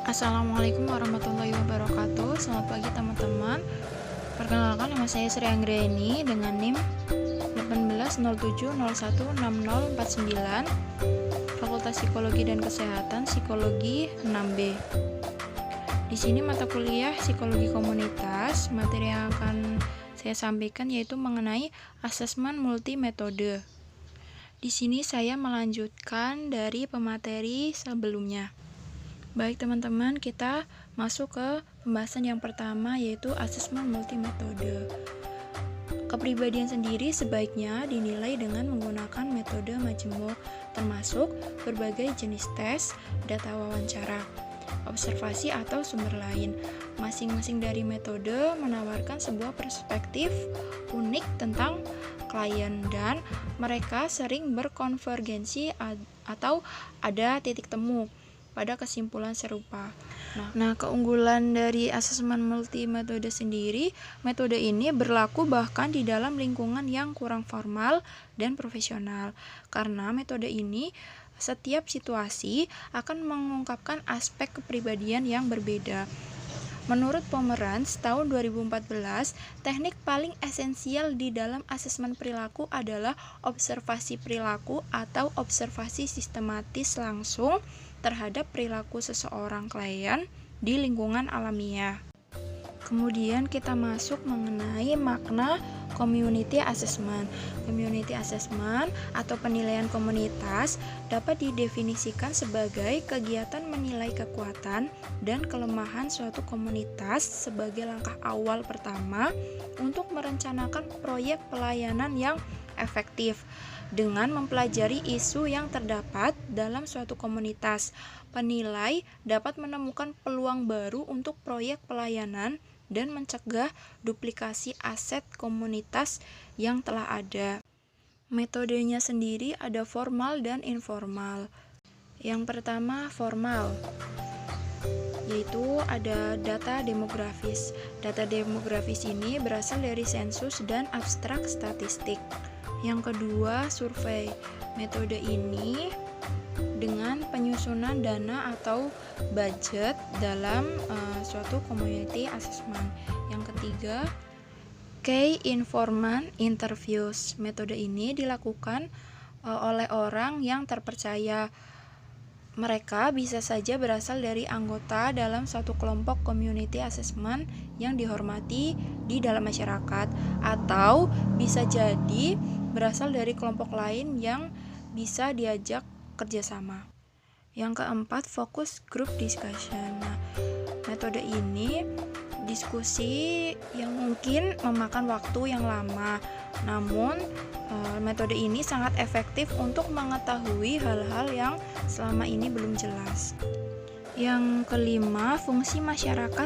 Assalamualaikum warahmatullahi wabarakatuh. Selamat pagi teman-teman. Perkenalkan, nama saya Sri Anggreni dengan NIM 1807016049, Fakultas Psikologi dan Kesehatan Psikologi 6B. Di sini mata kuliah Psikologi Komunitas. Materi yang akan saya sampaikan yaitu mengenai asesmen multimetode. Di sini saya melanjutkan dari pemateri sebelumnya. Baik teman-teman, kita masuk ke pembahasan yang pertama yaitu asesmen multimetode. Kepribadian sendiri sebaiknya dinilai dengan menggunakan metode majemuk, termasuk berbagai jenis tes, data wawancara, observasi atau sumber lain. Masing-masing dari metode menawarkan sebuah perspektif unik tentang klien dan mereka sering berkonvergensi atau ada titik temu pada kesimpulan serupa. Nah, keunggulan dari asesmen multimetode sendiri, metode ini berlaku bahkan di dalam lingkungan yang kurang formal dan profesional. Karena metode ini setiap situasi akan mengungkapkan aspek kepribadian yang berbeda. Menurut Pomeranz tahun 2014, teknik paling esensial di dalam asesmen perilaku adalah observasi perilaku atau observasi sistematis langsung terhadap perilaku seseorang klien di lingkungan alamiah. Kemudian kita masuk mengenai makna community assessment. Community assessment atau penilaian komunitas dapat didefinisikan sebagai kegiatan menilai kekuatan dan kelemahan suatu komunitas sebagai langkah awal pertama untuk merencanakan proyek pelayanan yang efektif. Dengan mempelajari isu yang terdapat dalam suatu komunitas, penilai dapat menemukan peluang baru untuk proyek pelayanan dan mencegah duplikasi aset komunitas yang telah ada. Metodenya sendiri ada formal dan informal. Yang pertama formal, yaitu ada data demografis. Data demografis ini berasal dari sensus dan abstrak statistik. Yang kedua, survei. Metode ini dengan penyusunan dana atau budget dalam suatu community assessment. Yang ketiga, key informant interviews. Metode ini dilakukan oleh orang yang terpercaya. Mereka bisa saja berasal dari anggota dalam suatu kelompok community assessment yang dihormati di dalam masyarakat, atau bisa jadi berasal dari kelompok lain yang bisa diajak kerjasama. Yang keempat, focus group discussion. Nah, metode ini diskusi yang mungkin memakan waktu yang lama, namun metode ini sangat efektif untuk mengetahui hal-hal yang selama ini belum jelas. Yang kelima, fungsi masyarakat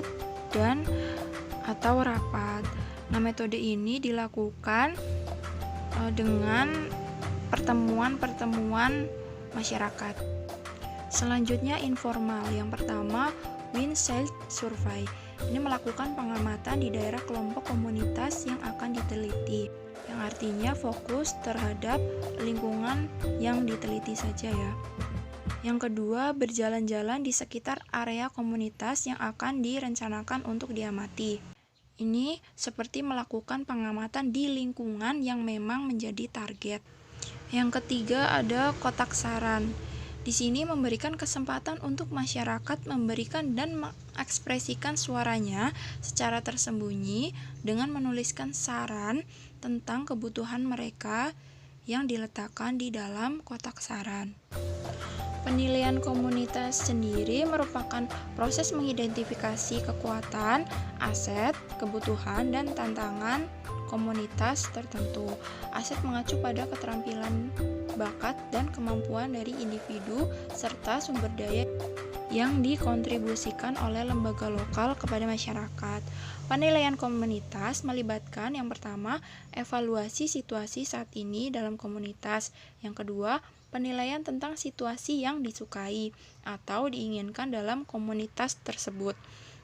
dan atau rapat. Nah, metode ini dilakukan dengan pertemuan-pertemuan masyarakat. Selanjutnya informal. Yang pertama, Windshield Survey. Ini melakukan pengamatan di daerah kelompok komunitas yang akan diteliti, yang artinya fokus terhadap lingkungan yang diteliti saja ya. Yang kedua, berjalan-jalan di sekitar area komunitas yang akan direncanakan untuk diamati. Ini seperti melakukan pengamatan di lingkungan yang memang menjadi target. Yang ketiga ada kotak saran. Di sini memberikan kesempatan untuk masyarakat memberikan dan mengekspresikan suaranya secara tersembunyi dengan menuliskan saran tentang kebutuhan mereka yang diletakkan di dalam kotak saran. Penilaian komunitas sendiri merupakan proses mengidentifikasi kekuatan, aset, kebutuhan, dan tantangan komunitas tertentu. Aset mengacu pada keterampilan, bakat, dan kemampuan dari individu serta sumber daya yang dikontribusikan oleh lembaga lokal kepada masyarakat. Penilaian komunitas melibatkan yang pertama, evaluasi situasi saat ini dalam komunitas. Yang kedua, penilaian tentang situasi yang disukai atau diinginkan dalam komunitas tersebut.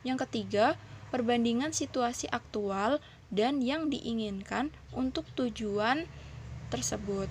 Yang ketiga, perbandingan situasi aktual dan yang diinginkan untuk tujuan tersebut.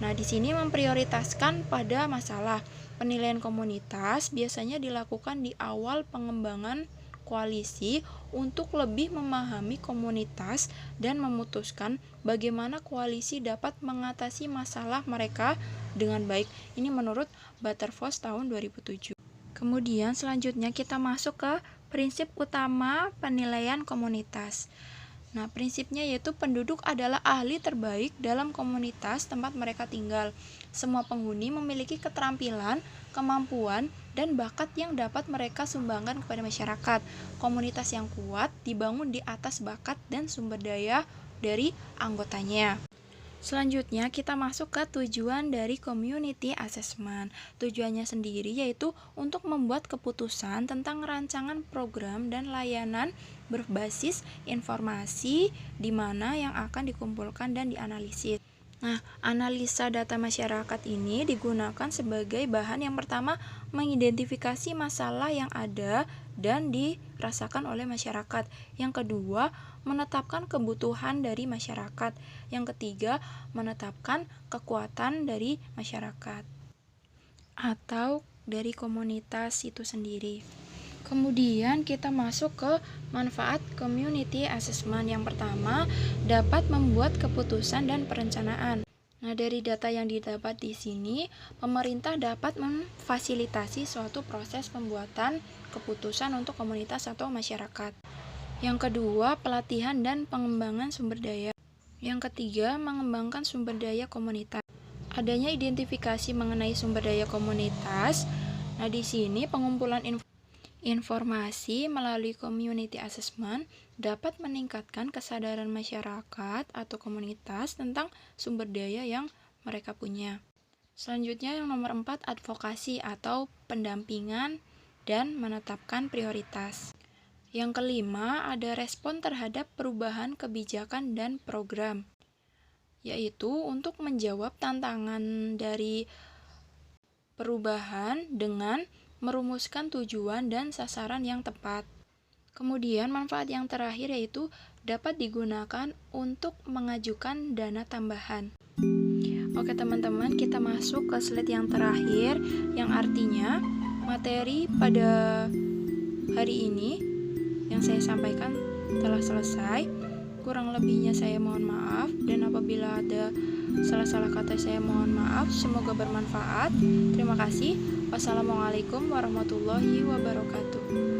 Nah, di sini memprioritaskan pada masalah. Penilaian komunitas biasanya dilakukan di awal pengembangan koalisi untuk lebih memahami komunitas dan memutuskan bagaimana koalisi dapat mengatasi masalah mereka dengan baik. Ini menurut Butterfors tahun 2007. Kemudian selanjutnya kita masuk ke prinsip utama penilaian komunitas. Nah, prinsipnya yaitu penduduk adalah ahli terbaik dalam komunitas tempat mereka tinggal. Semua penghuni memiliki keterampilan, kemampuan, dan bakat yang dapat mereka sumbangkan kepada masyarakat. Komunitas yang kuat dibangun di atas bakat dan sumber daya dari anggotanya. Selanjutnya kita masuk ke tujuan dari community assessment. Tujuannya sendiri yaitu untuk membuat keputusan tentang rancangan program dan layanan berbasis informasi di mana yang akan dikumpulkan dan dianalisis. Nah, analisa data masyarakat ini digunakan sebagai bahan yang pertama mengidentifikasi masalah yang ada dan dirasakan oleh masyarakat. Yang kedua, menetapkan kebutuhan dari masyarakat. Yang ketiga, menetapkan kekuatan dari masyarakat atau dari komunitas itu sendiri. Kemudian kita masuk ke manfaat community assessment. Yang pertama, dapat membuat keputusan dan perencanaan. Nah, dari data yang didapat di sini, pemerintah dapat memfasilitasi suatu proses pembuatan keputusan untuk komunitas atau masyarakat. Yang kedua, pelatihan dan pengembangan sumber daya. Yang ketiga, mengembangkan sumber daya komunitas. Adanya identifikasi mengenai sumber daya komunitas. Nah, di sini pengumpulan informasi melalui community assessment dapat meningkatkan kesadaran masyarakat atau komunitas tentang sumber daya yang mereka punya. Selanjutnya yang nomor 4, advokasi atau pendampingan dan menetapkan prioritas. Yang kelima, ada respon terhadap perubahan kebijakan dan program, yaitu untuk menjawab tantangan dari perubahan dengan merumuskan tujuan dan sasaran yang tepat. Kemudian manfaat yang terakhir yaitu dapat digunakan untuk mengajukan dana tambahan. Oke teman-teman, kita masuk ke slide yang terakhir yang artinya materi pada hari ini yang saya sampaikan telah selesai. Kurang lebihnya saya mohon maaf, dan apabila ada salah-salah kata saya mohon maaf. Semoga bermanfaat. Terima kasih. Wassalamualaikum warahmatullahi wabarakatuh.